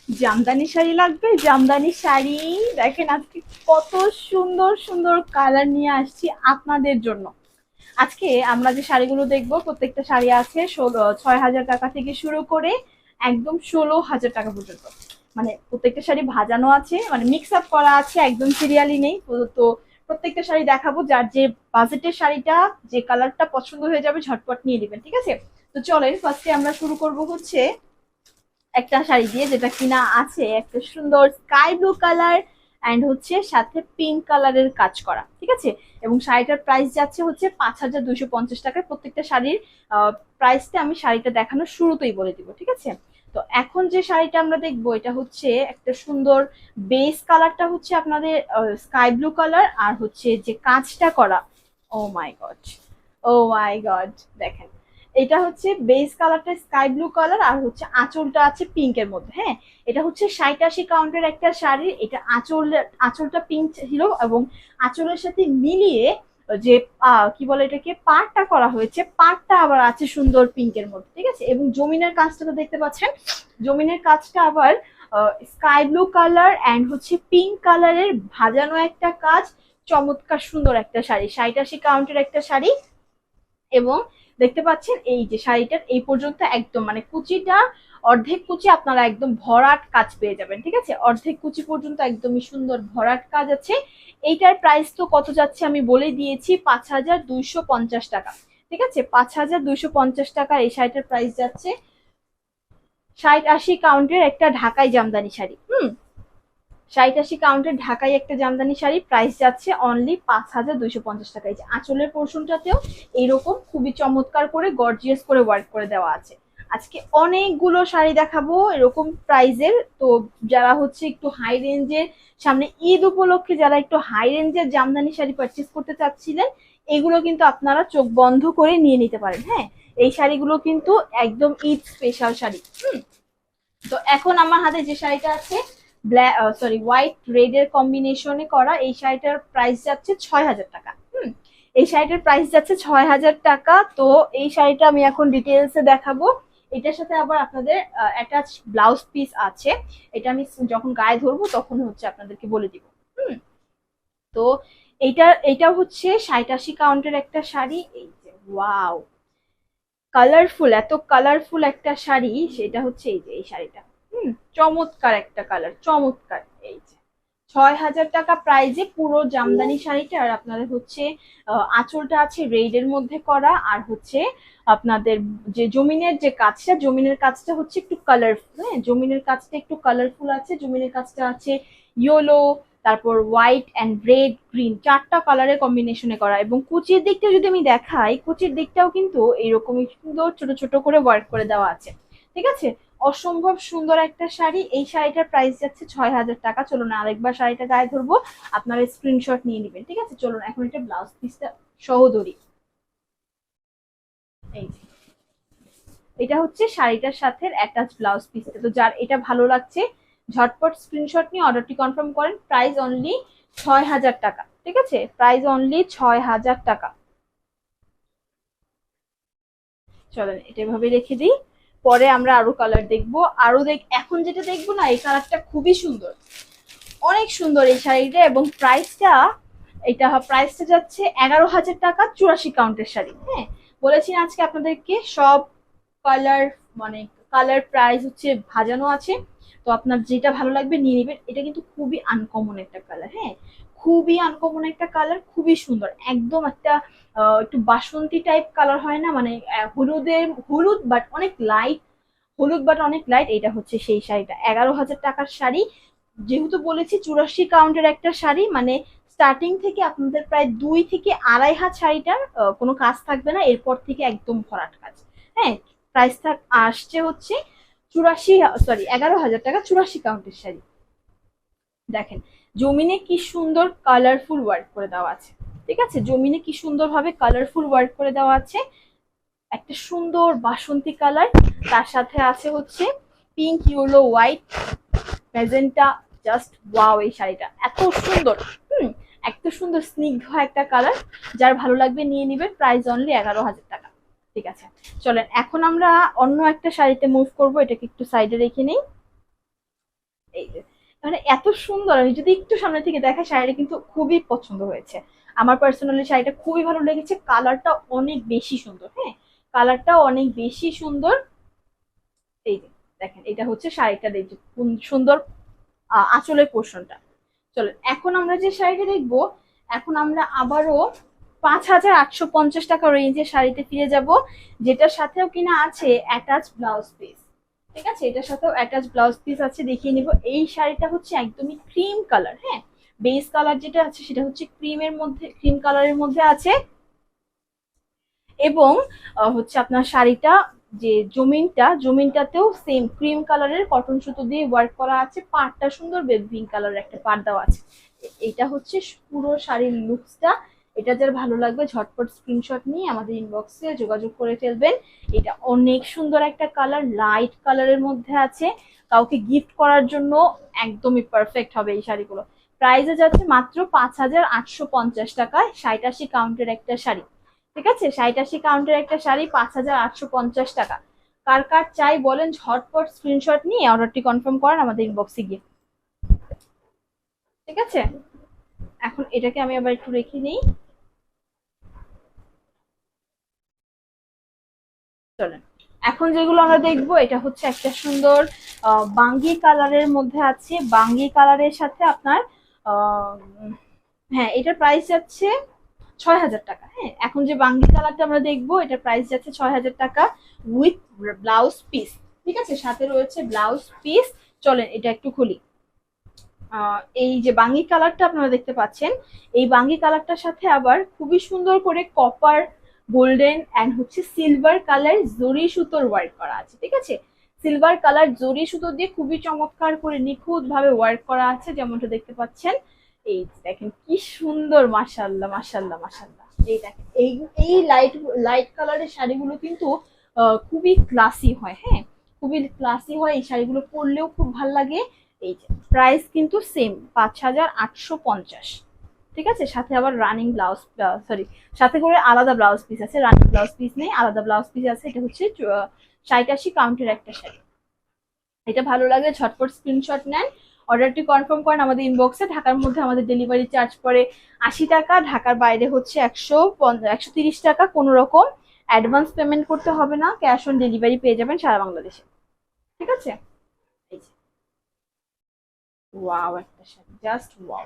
জামদানি শাড়ি লাগবে? জামদানি শাড়ি দেখেন আজকে কত সুন্দর সুন্দর কালার নিয়ে আসছি আপনাদের জন্য। আজকে আমরা যে শাড়িগুলো দেখবো প্রত্যেকটা শাড়ি আছে 6,000 টাকা থেকে শুরু করে একদম 16,000 টাকা পর্যন্ত। মানে প্রত্যেকটা শাড়ি ভাজানো আছে, মানে মিক্স আপ করা আছে, একদম সিরিয়ালি নেই তো। প্রত্যেকটা শাড়ি দেখাবো, যার যে বাজেটের শাড়িটা যে কালারটা পছন্দ হয়ে যাবে ঝটপট নিয়ে নেবেন, ঠিক আছে? তো চলেন ফার্স্টে আমরা শুরু করব হচ্ছে একটা শাড়ি দিয়ে, যেটা কিনা আছে একটা সুন্দর স্কাই ব্লু কালার অ্যান্ড হচ্ছে সাথে পিঙ্ক কালারের কাজ করা, ঠিক আছে? এবং শাড়িটার প্রাইস যাচ্ছে হচ্ছে 5,250 টাকায়। প্রত্যেকটা শাড়ির প্রাইসটা আমি শাড়িটা দেখানোর শুরুতেই বলে দিব, ঠিক আছে? তো এখন যে শাড়িটা আমরা দেখবো এটা হচ্ছে একটা সুন্দর বেস কালারটা হচ্ছে আপনাদের স্কাই ব্লু কালার, আর হচ্ছে যে কাজটা করা, ও মাই গড, ও মাই গড, দেখেন এটা হচ্ছে বেস কালারটা স্কাই ব্লু কালার, আর হচ্ছে আঁচলটা আছে পিঙ্কের মধ্যে। হ্যাঁ, এটা হচ্ছে 60-80 কাউন্টের একটা শাড়ি। এটা আঁচলটা পিঙ্ক ছিল এবং আঁচলের সাথে মিলিয়ে যে কি বলে এটাকে পাড়টা করা হয়েছে, পাড়টা আবার আছে সুন্দর পিঙ্কের মধ্যে, ঠিক আছে? এবং জমিনের কাজটা তো দেখতে পাচ্ছেন, জমিনের কাজটা আবার স্কাই ব্লু কালার অ্যান্ড হচ্ছে পিঙ্ক কালারের ভাজানো একটা কাজ। চমৎকার সুন্দর একটা শাড়ি, 60-80 কাউন্টের একটা শাড়ি। এবং দেখতে পাচ্ছেন এই যে শাড়িটার এই পর্যন্ত একদম মানে কুচিটা অর্ধেক কুচি আপনারা একদম ভরাট কাজ পেয়ে যাবেন, ঠিক আছে? অর্ধেক কুচি পর্যন্ত একদমই সুন্দর ভরাট কাজ আছে। এইটার প্রাইস তো কত যাচ্ছে আমি বলে দিয়েছি, 5,250 টাকা, ঠিক আছে? 5,250 টাকা এই শাড়িটার প্রাইস যাচ্ছে। 60-80 কাউন্টের একটা ঢাকাই জামদানি শাড়ি। 60-80 কাউন্টের ঢাকাই একটা জামদানি শাড়ি, প্রাইস যাচ্ছে অনলি 5,250 টাকা। এই যে আঁচলের পোর্শনটাতেও এইরকম খুবই চমৎকার করে গর্জিয়াস করে ওয়ার্ক করে দেওয়া আছে। আজকে অনেকগুলো শাড়ি দেখাবো এরকম প্রাইজের। তো যারা হচ্ছে একটু হাই রেঞ্জের, সামনে ঈদ উপলক্ষে যারা একটু হাই রেঞ্জের জামদানি শাড়ি পারচেস করতে চাচ্ছিলেন, এগুলো কিন্তু আপনারা চোখ বন্ধ করে নিয়ে নিতে পারেন। হ্যাঁ, এই শাড়িগুলো কিন্তু একদম ঈদ স্পেশাল শাড়ি। তো এখন আমার হাতে যে শাড়িটা আছে ব্ল্যাক সরি হোয়াইট রেড এর কম্বিনেশনে করা, এই শাড়িটার প্রাইস যাচ্ছে 6,000 টাকা। এই শাড়িটার প্রাইস যাচ্ছে 6,000 টাকা। তো এই শাড়িটা আমি এখন ডিটেলসে দেখাবো। এটার সাথে আবার আপনাদের অ্যাটাচ ব্লাউজ পিস আছে। এটা আমি যখন গায়ে ধরবো তখন হচ্ছে আপনাদেরকে বলে দিব। হুম তো এইটা হচ্ছে 60-80 কাউন্টের একটা শাড়ি। এই যে ওয়াও, কালারফুল, এত কালারফুল একটা শাড়ি, সেটা হচ্ছে এই যে এই শাড়িটা। চমৎকার একটা কালার, চমৎকার। এই যে 6,000 টাকা প্রাইজে পুরো জামদানি শাড়িটা। আর আপনাদের হচ্ছে আঁচলটা আছে রেড এর মধ্যে করা, আর হচ্ছে আপনাদের যে জমিনের যে কাজটা, জমিনের কাজটা হচ্ছে একটু কালারফুল। হ্যাঁ, জমিনের কাজটা একটু কালারফুল আছে, জমিনের কাজটা আছে ইয়েলো, তারপর হোয়াইট অ্যান্ড রেড গ্রিন, চারটা কালারের কম্বিনেশনে করা। এবং কুচির দিকটা যদি আমি দেখাই, কুচির দিকটাও কিন্তু এইরকমই সুন্দর ছোট ছোট করে ওয়ার্ক করে দেওয়া আছে, ঠিক আছে? অসম্ভব সুন্দর একটা শাড়ি। এই শাড়িটার প্রাইস যাচ্ছে 6,000 টাকা। চলুন আরেকবার শাড়িটা গায়ে ধরবো, আপনারা স্ক্রিনশট নিয়ে নেবেন, ঠিক আছে? চলুন এখন এটা ব্লাউজ পিসটা সহ ধরি। এই যে এটা হচ্ছে শাড়িটার সাথে অ্যাটাচ ব্লাউজ পিসটা। তো যার এটা ভালো লাগছে ঝটপট স্ক্রিনশট নিয়ে অর্ডারটি কনফার্ম করেন। প্রাইস অনলি 6,000 টাকা, ঠিক আছে? প্রাইস অনলি 6,000 টাকা। চলেন এটা এভাবে রেখে দিই, পরে আমরা আরো কালার দেখবো। এখন যেটা দেখবো না, এই কালারটা খুবই সুন্দর, অনেক সুন্দর এই শাড়িটা। এবং প্রাইসটা যাচ্ছে 11,000 টাকা, 84 কাউন্টের শাড়ি। হ্যাঁ, বলেছি না আজকে আপনাদেরকে সব কালার, মানে কালার প্রাইস হচ্ছে ভাজানো আছে। তো আপনার যেটা ভালো লাগবে নিয়ে নেবেন। এটা কিন্তু খুবই আনকমন একটা কালার। হ্যাঁ, খুবই আনকমন একটা কালার, খুবই সুন্দর, একদম একটা একটু বাসন্তী টাইপ কালার হয় না, মানে হলুদ বাট অনেক লাইট, হলুদ বাট অনেক লাইট। এটা হচ্ছে সেই শাড়িটা, 11,000 টাকার শাড়ি। যেহেতু বলেছি 84 কাউন্টের একটা শাড়ি, মানে স্টার্টিং থেকে আপনাদের প্রায় 2 থেকে আড়াই হাত শাড়িটার কোনো কাজ থাকবে না, এরপর থেকে একদম ভরাট কাজ। হ্যাঁ, প্রাইস আসছে হচ্ছে 11,000 টাকা, 84 কাউন্টের শাড়ি। দেখেন জমিনে কি সুন্দর কালারফুল ওয়ার্ক করে দেওয়া আছে, ঠিক আছে? জমিনে কি সুন্দর ভাবে কালারফুল ওয়ার্ক করে দেওয়া আছে, একটা সুন্দর বাসন্তী কালার, তার সাথে আছে হচ্ছে pink, yellow, white, magenta. Just wow, এই শাড়িটা এত সুন্দর। হুম এত সুন্দর স্নিগ্ধ একটা কালার, যার ভালো লাগবে নিয়ে নিবেন। প্রাইস অনলি 11,000 টাকা, ঠিক আছে? চলেন এখন আমরা অন্য একটা শাড়িতে মুভ করব, এটাকে একটু সাইডে রেখে নেই। মানে এত সুন্দর, আমি যদি একটু সামনে থেকে দেখা, শাড়িটা কিন্তু খুবই পছন্দ হয়েছে আমার। পার্সোনালি শাড়িটা খুবই ভালো লেগেছে, কালারটা অনেক বেশি সুন্দর। হ্যাঁ, কালারটা অনেক বেশি সুন্দর। এই যে দেখেন, এটা হচ্ছে শাড়িটার এই যে সুন্দর আঁচলের পোর্শনটা। চলো এখন আমরা যে শাড়িটা দেখবো, এখন আমরা আবারও 5,850 টাকা রেঞ্জের শাড়িতে ফিরে যাব, যেটার সাথেও কিনা আছে অ্যাটাচ ব্লাউজ পিস। ঠিক আছে, এটার সাথেও অ্যাটাচ ব্লাউজ পিস আছে, দেখিয়ে নিব। এই শাড়িটা হচ্ছে একদমই ক্রিম কালার। হ্যাঁ, বেস কালার যেটা আছে সেটা হচ্ছে ক্রিমের মধ্যে, ক্রিম কালারের মধ্যে আছে। এবং হচ্ছে আপনার শাড়িটা যে জমিনটাতেও সেম ক্রিম কালারের কটন সুতো দিয়ে ওয়ার্ক করা আছে। পাড়টা সুন্দর বেবি পিঙ্ক কালারের একটা পাড় দেওয়া আছে। এটা হচ্ছে পুরো শাড়ির লুকসটা। এটা যার ভালো লাগবে ঝটপট স্ক্রিনশট নিয়ে আমাদের ইনবক্সে যোগাযোগ করে ফেলবেন। এটা অনেক সুন্দর একটা কালার, লাইট কালারের মধ্যে আছে, কাউকে গিফট করার জন্য একদমই পারফেক্ট হবে এই শাড়িগুলো। প্রাইসে যাচ্ছে মাত্র 5,850 টাকায়, ৮৭ কাউন্টের একটা শাড়ি। ঠিক আছে, ৮৭ কাউন্টের একটা শাড়ি 5,850 টাকা। কার কার চাই বলেন, ঝটপট স্ক্রিনশট নিয়ে অর্ডারটি কনফার্ম করেন আমাদের ইনবক্সে গিয়ে। ঠিক আছে, এখন এটাকে আমি আবার একটু রেখে নিই। চলেন, এখন যেগুলো আমরা দেখবো, এটা হচ্ছে একটা সুন্দর বাঙ্গি কালারের মধ্যে আছে। বাঙ্গি কালারের সাথে আপনার হ্যাঁ, এটার প্রাইস যাচ্ছে 6,000 টাকা। হ্যাঁ, এখন যে বাঙ্গি কালারটা আমরা দেখবো, এটার প্রাইস যাচ্ছে 6,000 টাকা উইথ ব্লাউজ পিস। ঠিক আছে, সাথে রয়েছে ব্লাউজ পিস। চলেন এটা একটু খুলি। এই যে বাঙ্গি কালারটা আপনারা দেখতে পাচ্ছেন, এই বাঙ্গি কালারটার সাথে আবার খুবই সুন্দর করে কপার, গোল্ডেন অ্যান্ড হচ্ছে সিলভার কালার জরি সুতোর ওয়ার্ক করা আছে। ঠিক আছে, সিলভার কালার জরি সুতো দিয়ে খুবই চমৎকার করে নিখুঁত ভাবে ওয়ার্ক করা আছে, যেমনটা দেখতে পাচ্ছেন। এই দেখেন কি সুন্দর, মাশাআল্লাহ মাশাআল্লাহ মাশাআল্লাহ। এই দেখেন, এই এই লাইট লাইট কালারের শাড়িগুলো কিন্তু খুবই ক্লাসি হয়। হ্যাঁ, খুবই ক্লাসি হয়, এই শাড়িগুলো পরলেও খুব ভালো লাগে। এই যে প্রাইস কিন্তু সেম 5,850। ঠিক আছে, সাথে আবার রানিং ব্লাউজ, সরি, সাথে করে আলাদা ব্লাউজ পিস আছে, রানিং ব্লাউজ পিস নেই, আলাদা ব্লাউজ পিস আছে। এটা হচ্ছে ৮৭ কাউন্টের একটা শাড়ি। এটা ভালো লাগে ঝটপট স্ক্রিনশট নেন, অর্ডারটি কনফার্ম করেন আমাদের ইনবক্সে। ঢাকার মধ্যে আমাদের ডেলিভারি চার্জ পড়ে 80 টাকা, ঢাকার বাইরে হচ্ছে 130 টাকা। কোনো রকম অ্যাডভান্স পেমেন্ট করতে হবে না, ক্যাশ অন ডেলিভারি পেয়ে যাবেন সারা বাংলাদেশে। ঠিক আছে, এই যে ওয়াও একটা শাড়ি, জাস্ট ওয়াও।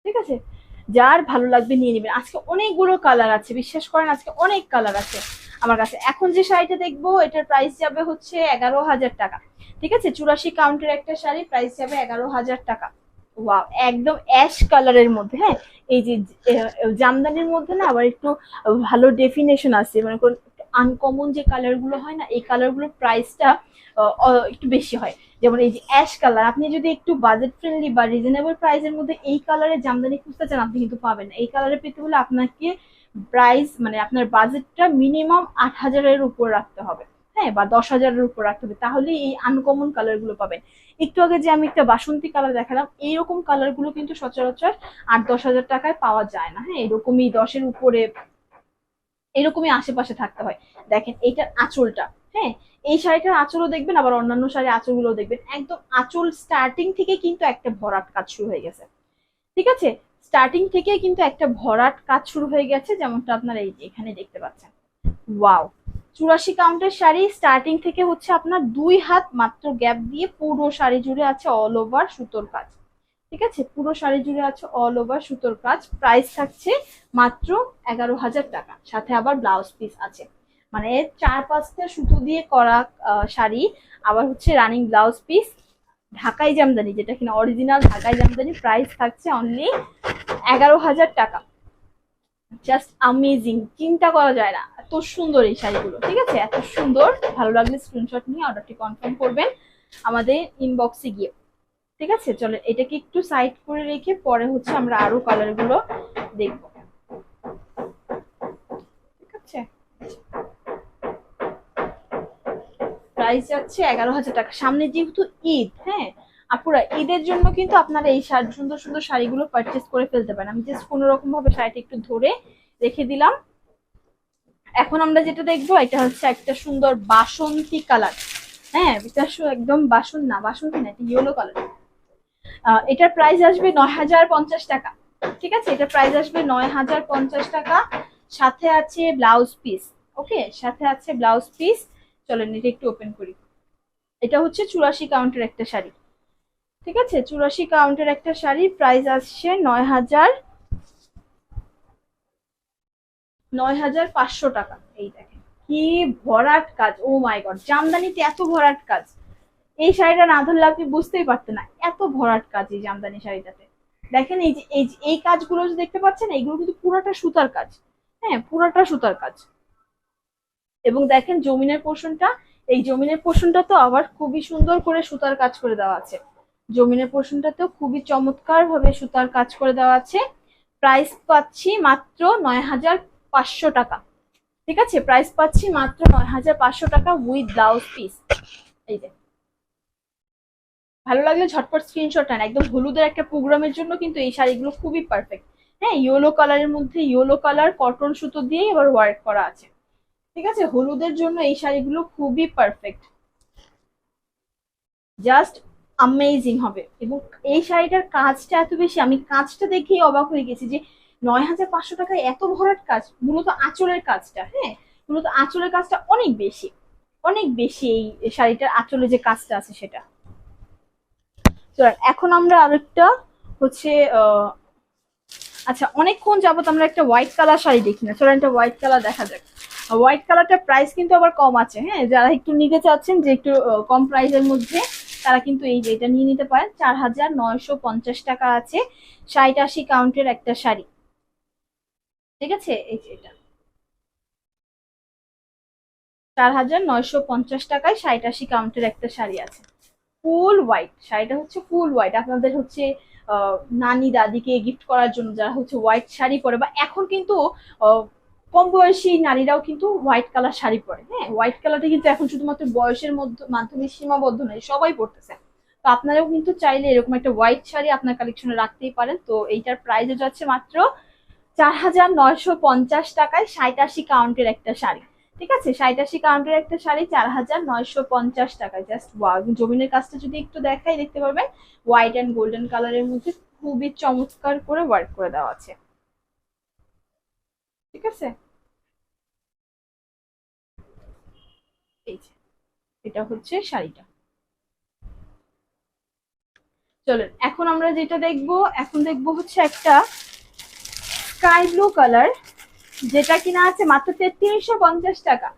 ঠিক আছে, যার ভালো লাগবে নিয়ে নেবেন। আজকে অনেকগুলো কালার আছে, বিশ্বাস করেন আজকে অনেক কালার আছে আমার কাছে। এখন যে শাড়িটা দেখবো, এটার প্রাইস যাবে হচ্ছে 11,000 টাকা। ঠিক আছে, 84 কাউন্টের একটা শাড়ি, প্রাইস যাবে 11,000 টাকা। ওয়াও, একদম অ্যাশ কালারের মধ্যে। হ্যাঁ, এই যে জামদানির মধ্যে না আবার একটু ভালো ডেফিনেশন আছে, মানে আনকমন যে কালার গুলো হয় না, এই কালার গুলোর প্রাইসটা একটু বেশি হয়। যেমন এই যে অ্যাশ কালার, আপনি যদি একটু বাজেট ফ্রেন্ডলি বা রিজনেবল প্রাইসের মধ্যে এই কালারের জামদানি খুঁজতে চান, আপনি কিন্তু পাবেন না। এই কালারে পেতে হলে আপনাকে প্রাইস, মানে আপনার বাজেটটা মিনিমাম 8,000-এর উপর রাখতে হবে। হ্যাঁ, বা 10,000-এর উপর রাখতে হবে, তাহলে এই আনকমন কালার গুলো পাবেন। একটু আগে যে আমি একটা বাসন্তী কালার দেখালাম, এইরকম কালার গুলো কিন্তু সচরাচর 8-10,000 টাকায় পাওয়া যায় না। হ্যাঁ, এরকমই 10-এর উপরে, এরকমই আশেপাশে থাকতে হয়। দেখেন এইটার আঁচলটা, হ্যাঁ, এই শাড়িটার আঁচলও দেখবেন, আবার অন্যান্য শাড়ির আঁচলগুলো দেখবেন, একদম আঁচল স্টার্টিং থেকে কিন্তু একটা ভরাট কাজ শুরু হয়ে গেছে। ঠিক আছে, স্টার্টিং থেকে কিন্তু একটা ভরাট কাজ শুরু হয়ে গেছে, যেমনটা আপনারা এই যে এখানে দেখতে পাচ্ছেন। ওয়াও, 84 কাউন্টের শাড়ি, স্টার্টিং থেকে হচ্ছে আপনার 2 হাত মাত্র গ্যাপ দিয়ে পুরো শাড়ি জুড়ে আছে অল ওভার সুতোর কাজ। ঠিক আছে, পুরো শাড়ি জুড়ে আছে অল ওভার সুতোর কাজ। প্রাইস থাকছে মাত্র 11,000 টাকা, সাথে আবার ব্লাউজ পিস আছে। মানে 4-5টা সুতো দিয়ে করা শাড়ি, আবার হচ্ছে রানিং ব্লাউজ পিস, ঢাকাই জামদানি, যেটা কিনা অরিজিনাল ঢাকাই জামদানি। প্রাইস থাকছে অনলি 11,000 টাকা। জাস্ট আমেজিং, চিন্তা করা যায় না এত সুন্দর এই শাড়িগুলো। ঠিক আছে, এত সুন্দর, ভালো লাগলে স্ক্রিনশট নিয়ে অর্ডারটি কনফার্ম করবেন আমাদের ইনবক্সে গিয়ে। ঠিক আছে, চলো এটাকে একটু সাইড করে রেখে পরে হচ্ছে আমরা আরো কালার গুলো দেখবো। ঠিক আছে, প্রাইস যাচ্ছে 11,000 টাকা। সামনে যেহেতু ঈদ, হ্যাঁ আপুরা, ঈদের জন্য কিন্তু আপনারা এই সুন্দর সুন্দর শাড়িগুলো পারচেস করে ফেলতে পারেন। আমি জাস্ট কোনো রকম ভাবে শাড়িটা একটু ধরে রেখে দিলাম। এখন আমরা যেটা দেখবো, এটা হচ্ছে একটা সুন্দর বাসন্তী কালার। হ্যাঁ এটা একদম বাসন্তী না, এটা ইয়েলো কালার। এটার প্রাইস আসবে ৯,০৫০ টাকা। ঠিক আছে, এটার প্রাইস আসবে ৯,০৫০ টাকা। সাথে আছে ব্লাউজ পিস। ওকে, সাথে আছে ব্লাউজ পিস। চলেন এটা একটু ওপেন করি। এটা হচ্ছে ৮৪ কাউন্টের একটা শাড়ি। ঠিক আছে, ৮৪ কাউন্টের একটা শাড়ি, প্রাইস আসছে ৯,৫০০ টাকা। এই দেখেন কি ভরাট কাজ, ও মাই গড, জামদানিতে এত ভরাট কাজ। এই শাড়িটা না ধরলে আপনি বুঝতেই পারতেন না, এত ভরাট কাজ এই জামদানি শাড়িটাতে। দেখেন এই কাজগুলো যে দেখতে পাচ্ছেন, এইগুলো কিন্তু পুরাটা সুতার কাজ। হ্যাঁ, পুরাটা সুতার কাজ। এবং দেখেন জমিনের পোর্শনটা, এই জমিনের পোর্শনটা তো আবার খুবই সুন্দর করে সুতার কাজ করে দেওয়া আছে। জমিনের পোর্শনটাতেও খুবই চমৎকার ভাবে সুতার কাজ করে দেওয়া আছে। প্রাইস পাচ্ছি মাত্র ৯,৫০০ টাকা। ঠিক আছে, প্রাইস পাচ্ছি মাত্র ৯,৫০০ টাকা উইথ ব্লাউজ পিস। এই যে, ভালো লাগলে ঝটপট স্ক্রিনশট নেন। একদম হলুদের একটা প্রোগ্রামের জন্য কিন্তু এই শাড়িগুলো খুবই পারফেক্ট। হ্যাঁ, ইয়েলো কালারের মধ্যে ইয়েলো কালার কটন সুতো দিয়ে এবার ওয়ার্ক করা আছে। ঠিক আছে, হলুদের জন্য এই শাড়িগুলো খুবই পারফেক্ট, জাস্ট অ্যামেজিং হবে। এবং এই শাড়িটার কাজটা এত বেশি, আমি কাজটা দেখেই অবাক হয়ে গেছি যে ৯,৫০০ টাকায় এত ভরাট কাজ। মূলত আঁচলের কাজটা, হ্যাঁ, মূলত আঁচলের কাজটা অনেক বেশি, অনেক বেশি। এই শাড়িটার আঁচলে যে কাজটা আছে সেটা। এখন আমরা আরেকটা হচ্ছে আচ্ছা, অনেকক্ষণ যাবত আমরা একটা হোয়াইট কালার শাড়ি দেখি না, চলো একটা হোয়াইট কালার দেখা যাক। হোয়াইট কালারটার প্রাইস কিন্তু আবার কম আছে। হ্যাঁ, যারা একটু নিতে চাচ্ছেন যে একটু কম প্রাইসের মধ্যে, তারা কিন্তু এই যে এটা নিয়ে নিতে পারেন। ৪,৯৫০ টাকা আছে। ৮৭ কাউন্টের একটা শাড়ি। ঠিক আছে, এই যে এটা ৪,৯৫০ টাকায় ৮৭ কাউন্টের একটা শাড়ি আছে। ফুল হোয়াইট শাড়িটা হচ্ছে, ফুল হোয়াইট। আপনাদের হচ্ছে নানি দাদিকে গিফট করার জন্য যারা হচ্ছে হোয়াইট শাড়ি পরে, বা এখন কিন্তু কম বয়সী নারীরাও কিন্তু হোয়াইট কালার শাড়ি পরে। হ্যাঁ, হোয়াইট কালারটা কিন্তু এখন শুধুমাত্র বয়সের মাধ্যমে সীমাবদ্ধ নয়, সবাই পরতেছে। তো আপনারাও কিন্তু চাইলে এরকম একটা হোয়াইট শাড়ি আপনার কালেকশনে রাখতেই পারেন। তো এইটার প্রাইস যাচ্ছে মাত্র ৪,৯৫০ টাকায় ৮৭ কাউন্টের একটা শাড়ি। ঠিক আছে, ৮৭ কাউন্টের একটা শাড়ি ৪,৯৫০ টাকায়। Just wow. জমিনের কাজটা যদি একটু দেখাই, দেখতে পারবেন হোয়াইট অ্যান্ড গোল্ডেন কালারের মধ্যে খুবই চমৎকার করে ওয়ার্ক করে দেওয়া আছে। ঠিক আছে, এই যে এটা হচ্ছে শাড়িটা। চলেন এখন আমরা যেটা দেখবো, এখন দেখবো হচ্ছে একটা স্কাই ব্লু কালার, যেটা কিনা আছে মাত্র ৩৩৫০ টাকা।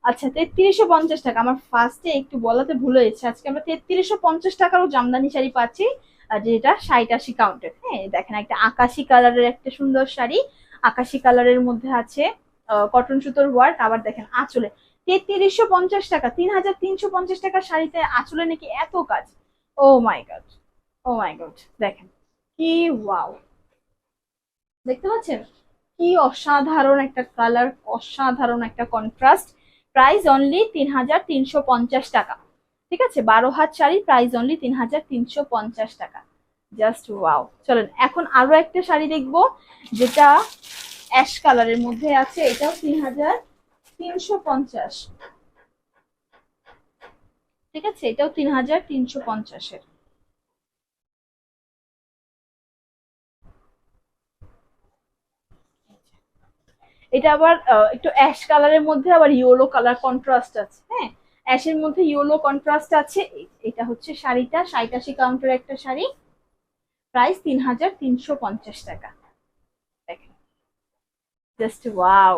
আচ্ছা, ৩৩৫০ টাকা। আমার ফার্স্টে একটু বলাতে ভুল হয়েছে, আজকে আমরা ৩৩৫০ টাকারও জামদানি শাড়ি পাচ্ছি, আর যেটা ৮৭ কাউন্টের। হ্যাঁ, দেখেন একটা আকাশি কালারের একটা সুন্দর শাড়ি, আকাশি কালারের মধ্যে আছে কটন সুতোর ওয়ার্ক। আবার দেখেন আঁচলে ৩৩৫০ টাকা, ৩,৩৫০ টাকার শাড়িতে আঁচলে নাকি এত কাজ। ও মাই গড, ও মাই গড, দেখেন কি ওয়াও, দেখতে পাচ্ছেন কি অসাধারণ একটা কালার, অসাধারণ একটা কন্ট্রাস্ট। প্রাইস অনলি ৩,৩৫০ টাকা। ঠিক আছে, ১২ হাত শাড়ি, প্রাইস অনলি ৩,৩৫০ টাকা। Just wow. চলেন এখন আরো একটা শাড়ি দেখবো, যেটা অ্যাশ কালারের মধ্যে আছে। এটাও ৩,৩৫০। ঠিক আছে, এটাও ৩,৩৫০-এর। এটা আবার একটু অ্যাশ কালারের মধ্যে আবার ইয়েলো কালার কন্ট্রাস্ট আছে। হ্যাঁ, অ্যাশের মধ্যে ইয়েলো কন্ট্রাস্ট আছে। এটা হচ্ছে শাড়িটা, ৮৭ কাউন্টের একটা শাড়ি, প্রাইস ৩,৩৫০ টাকা। দেখেন, জাস্ট ওয়াও।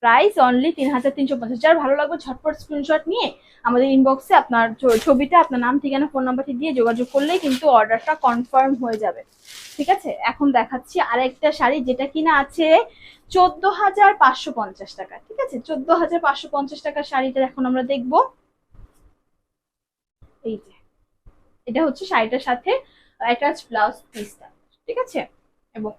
Price only ৩,৩৫০। যার ভালো লাগবে ঝটপট স্ক্রিনশট নিয়ে আমাদের ইনবক্সে আপনার ছবিটা, আপনার নাম, ঠিকানা, ফোন নাম্বারটি দিয়ে যোগাযোগ করলেই কিন্তু অর্ডারটা কনফার্ম হয়ে যাবে। ঠিক আছে, এখন দেখাচ্ছি আরেকটা শাড়ি, যেটা কিনা আছে ১৪,৫৫০ টাকা। ঠিক আছে, ১৪,৫৫০ টাকার শাড়িটা এখন আমরা দেখবো। এই যে এটা হচ্ছে শাড়িটার সাথে অ্যাটাচ ব্লাউজ পিসটা। ঠিক আছে, এবং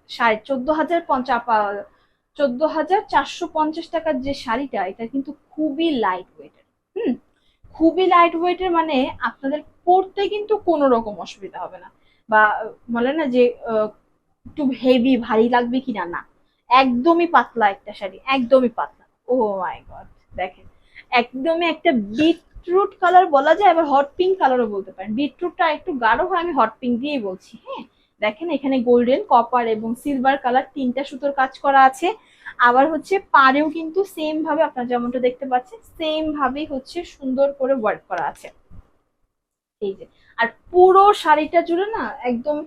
১৪,৪৫০ টাকার যে শাড়িটা, এটা কিন্তু খুবই লাইট ওয়েটের। হুম, খুবই লাইট ওয়েটের, মানে আপনাদের পরতে কিন্তু কোনো রকম অসুবিধা হবে না, বা বলে না যে একটু হেভি ভারী লাগবে কিনা, না, একদমই পাতলা একটা শাড়ি, একদমই পাতলা। ও মাই গড, দেখেন একদমই একটা বিটরুট কালার বলা যায়, আবার হট পিঙ্ক কালারও বলতে পারেন। বিটরুটটা একটু গাঢ় হয়, আমি হট পিঙ্ক দিয়েই বলছি। হ্যাঁ, দেখেন এখানে গোল্ডেন, কপার এবং সিলভার কালার তিনটা সুতোর কাজ করা আছে। আবার হচ্ছে পাড়েও কিন্তু সেম ভাবে আপনারা যেমনটা দেখতে পাচ্ছেন সেম ভাবেই হচ্ছে সুন্দর করে ওয়ার্ক করা আছে। এই যে, আর পুরো শাড়িটা জুড়ে না একদম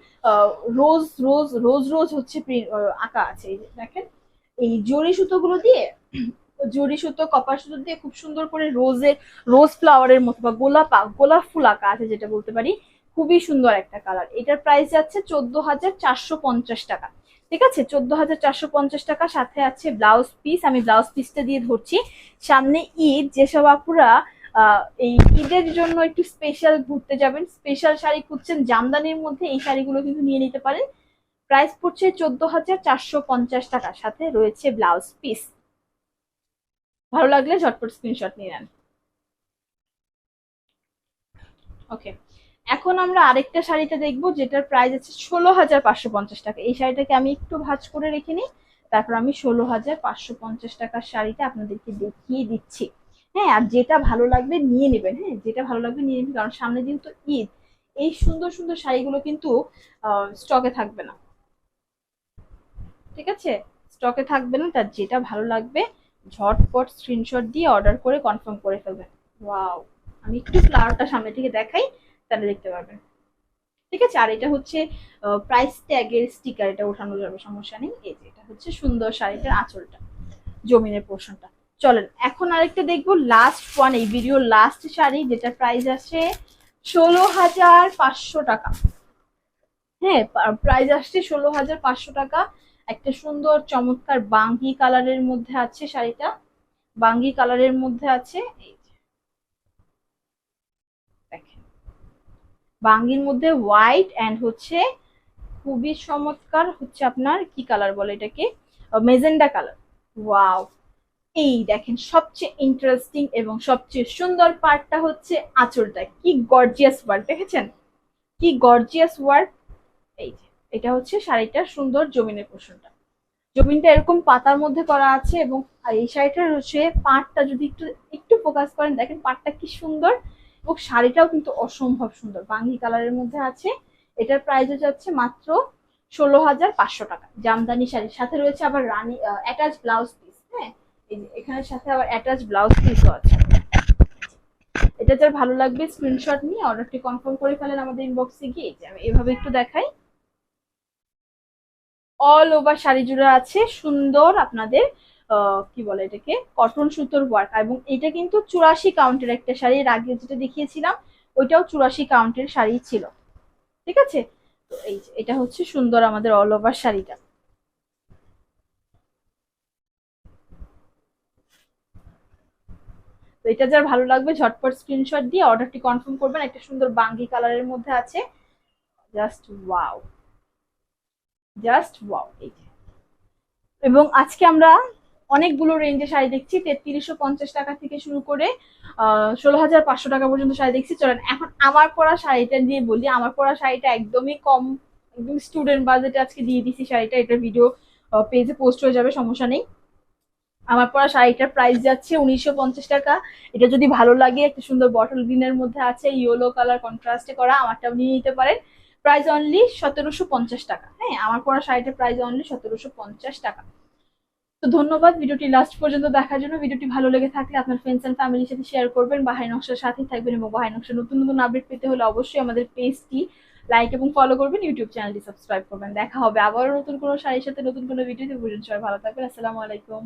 রোজ রোজ রোজ রোজ হচ্ছে আঁকা আছে। এই যে দেখেন, এই জরি সুতোগুলো দিয়ে, জরি সুতো কপার সুতো দিয়ে খুব সুন্দর করে রোজ ফ্লাওয়ারের মতো বা গোলাপ ফুল আঁকা আছে যেটা বলতে পারি। খুবই সুন্দর একটা কালার। এটার প্রাইস যাচ্ছে 14,450 টাকা। ঠিক আছে, 14,450 টাকা। সাথে আছে ব্লাউজ পিস, আমি ব্লাউজ পিসটা দিয়ে ধরছি। সামনে ঈদ, যেসব আপুরা এই ঈদের জন্য একটু স্পেশাল ঘুরতে যাবেন, স্পেশাল শাড়ি খুঁজছেন জামদানির মধ্যে, এই শাড়িগুলো কিন্তু নিয়ে নিতে পারেন। প্রাইস পড়ছে 14,450 টাকা, সাথে রয়েছে ব্লাউজ পিস। ভালো লাগলে ঝটপট স্ক্রিনশট নিয়ে নেন। ওকে, এখন আমরা আরেকটা শাড়িটা দেখবো যেটার প্রাইস আছে 16,550 টাকা। এই শাড়িটাকে আমি একটু ভাঁজ করে রেখে নিই, তারপর আমি 16,550 টাকার শাড়িটা আপনাদেরকে দেখিয়ে দিচ্ছি। হ্যাঁ, আর যেটা ভালো লাগবে নিয়ে নেবেন। হ্যাঁ, যেটা ভালো লাগবে নিয়ে নেবেন, কারণ সামনে দিন তো ঈদ। এই সুন্দর সুন্দর শাড়িগুলো কিন্তু স্টকে থাকবে না। ঠিক আছে, স্টকে থাকবে না, তার যেটা ভালো লাগবে ঝটপট স্ক্রিনশট দিয়ে অর্ডার করে কনফার্ম করে ফেলবেন। ওয়াও, আমি একটু ফ্লাওয়ারটা সামনে থেকে দেখাই, তাহলে দেখতে পারবেন। ঠিক আছে, আর এটা হচ্ছে প্রাইস ট্যাগের স্টিকার, এটা ওঠানো যাবে, সমস্যা নেই। এই যে এটা হচ্ছে সুন্দর শাড়িটার আঁচলটা, জমিনের পোর্শনটা। চলেন এখন আরেকটা দেখবো, লাস্ট ওয়ান, এই ভিডিওর লাস্ট শাড়ি, যেটা প্রাইস আছে 16,500 টাকা। হ্যাঁ, প্রাইস আসছে 16,500 টাকা। একটা সুন্দর চমৎকার বাঙ্গি কালারের মধ্যে আছে শাড়িটা, বাঙ্গি কালারের মধ্যে আছে। এই যে দেখেন, বাঙ্গির মধ্যে হোয়াইট অ্যান্ড হচ্ছে খুবই চমৎকার হচ্ছে আপনার কি কালার বলে এটাকে, মেজেন্ডা কালার। ওয়াও, এই দেখেন সবচেয়ে ইন্টারেস্টিং এবং সবচেয়ে সুন্দর পার্টটা হচ্ছে আঁচলটা, কি গর্জিয়াস ওয়ার্ক দেখেছেন, কি গর্জিয়াস ওয়ার্ক। এই যে এটা হচ্ছে শাড়িটার সুন্দর জমিনের পোর্শনটা, জমিনটা এরকম পাতার মধ্যে করা আছে। এবং এই শাড়িটার হচ্ছে পাড়টা যদি একটু একটু ফোকাস করেন, দেখেন পাড়টা কি সুন্দর, এবং শাড়িটাও কিন্তু অসম্ভব সুন্দর, বাঙ্গি কালারের মধ্যে আছে। এটার প্রাইস যাচ্ছে মাত্র 16,500 টাকা। জামদানি শাড়ির সাথে রয়েছে আবার রানী অ্যাটাচ ব্লাউজ পিস। হ্যাঁ, এই যে এখানের সাথে আবার অ্যাটাচ ব্লাউজ পিসও আছে। এটা যার ভালো লাগবে স্ক্রিনশট নিয়ে অর্ডারটি কনফার্ম করে ফেলেন আমাদের ইনবক্সে গিয়ে। যে আমি এভাবে একটু দেখাই, অল ওভার শাড়ি জুড়ে আছে সুন্দর আপনাদের কি বলে এটাকে, কটন সুতোর ওয়ার্ক। এবং এটা কিন্তু 84 কাউন্টের একটা শাড়ি, এর আগে যেটা দেখিয়েছিলাম ওইটাও 84 কাউন্টের শাড়ি ছিল। ঠিক আছে, তো এই যে এটা হচ্ছে সুন্দর আমাদের অল ওভার শাড়িটা। তো এটা যার ভালো লাগবে ঝটপট স্ক্রিনশট দিয়ে অর্ডারটি কনফার্ম করবেন। একটা সুন্দর বাঙ্গি কালারের মধ্যে আছে, জাস্ট ওয়াও, জাস্ট ওয়াও। এই যে, এবং আজকে আমরা অনেকগুলো রেঞ্জে শাড়ি দেখছি, 3350 টাকা থেকে শুরু করে 16,500 টাকা পর্যন্ত শাড়ি দেখছি। চলেন এখন আমার পরা শাড়িটা দিয়ে বলি। আমার পরা শাড়িটা একদমই কম, একদম স্টুডেন্ট বাজেটে আজকে দিয়ে দিছি শাড়িটা। এটা ভিডিও পেজে পোস্ট হয়ে যাবে, সমস্যা নেই। আমার পরা শাড়িটার প্রাইস যাচ্ছে 1950 টাকা। এটা যদি ভালো লাগে, একটা সুন্দর বটল গ্রিনের মধ্যে আছে, ইয়েলো কালার কন্ট্রাস্টে করা, আমারটাও নিয়ে নিতে পারেন। প্রাইস অনলি 1750 টাকা। হ্যাঁ, আমার পরা শাড়িটার প্রাইস অনলি 1750 টাকা। তো ধন্যবাদ ভিডিওটি লাস্ট পর্যন্ত দেখার জন্য। ভিডিওটি ভালো লেগে থাকলে আপনার ফ্রেন্ডস এন্ড ফ্যামিলির সাথে শেয়ার করবেন। বাহাই নকশার সাথেই থাকবেন, এবং বাহাই নকশার নতুন নতুন আপডেট পেতে হলে অবশ্যই আমাদের পেজটি লাইক এবং ফলো করবেন, ইউটিউব চ্যানেলটি সাবস্ক্রাইব করবেন। দেখা হবে আবারও নতুন কোনো শাড়ির সাথে নতুন কোনো ভিডিওতে। বুঝুন, সবাই ভালো থাকবেন। আসসালামু আলাইকুম।